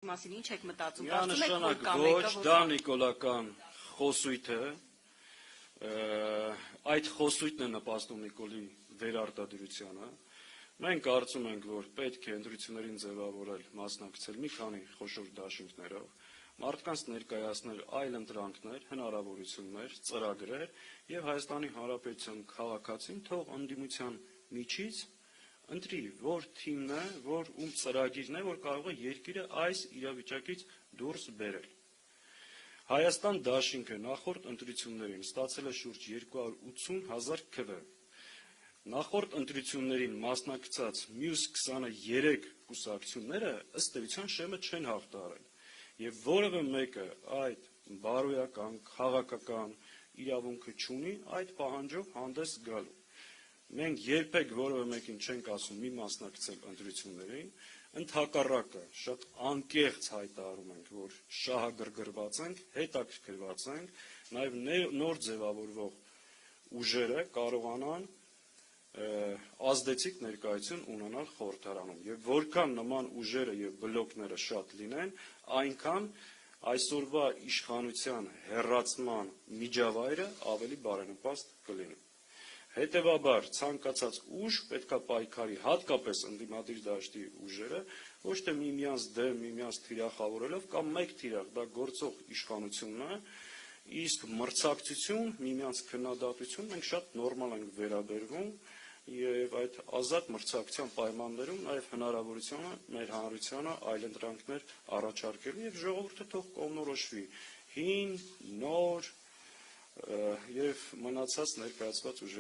Մասին ինչ եք մտածում, Միանշանակ ոչ, դա նիկոլական խոսույթ է, այդ խոսույթն է նպաստում Նիկոլի վերարտադրությանը, մենք կարծում ենք, որ պետք է ընտրություններին ձևավորել մասնակցել մի քանի խոշոր դաշինքներով, մարդկանց ներկայացնել այլ ընտրանքներ, հնարավորություններ, ծրագրեր եւ Հայաստանի Հանրապետության քաղաքացին թող ընդդիմության միջից ընտրի, որ թիմն է, որ ում ծրագիրն է, որ կարող է երկիրը այս իրավիճակից դուրս բերել։ Հայաստան դաշինքը նախորդ ընտրություններին ստացել է շուրջ 280,000 քվ։ Նախորդ ընտրություններին մասնակցած մյուս 23 կուսակցությունները ըստ էության շեմը չեն հաղթահարել։ Եվ որևէ մեկը այդ բարոյական, քաղաքական իրավունքը չունի այդ պահանջով հանդես գալու։ Մենք երբեք որևէ մեկին չենք ասում մի մասնակցել ընտրություններին, ընդհակառակը շատ անկեղծ հայտարարում ենք, որ շահագրգռված ենք, հետաքրքրված ենք, նաև նոր ձևավորվող ուժերը կարողանան ազդեցիկ ներկայություն ունենալ խորհրդարանում։ Եվ որքան նման ուժերը եւ բլոկները շատ լինեն, այնքան այսօրվա իշխանության հեռացման միջավայրը ավելի բարենպաստ կլինի։ Հետևաբար ցանկացած ուժ պետք է պայքարի, հատկապես ընդդիմադիր դաշտի ուժերը, ոչ թե միմյանց դեմ, միմյանց թիրախավորելով կամ մեկ թիրախ, դա գործող իշխանությունն է, իսկ մրցակցություն, միմյանց քննադատություն մենք շատ նորմալ ենք վերաբերվում եւ այդ ազատ մրցակցության պայմաններում նաեւ հնարավորությունը մեր հանրությանը այլընտրանքներ առաջարկելու եւ ժողովուրդը թող կողմնորոշվի հին, նոր եւ մնացած ներկայացված ուժերի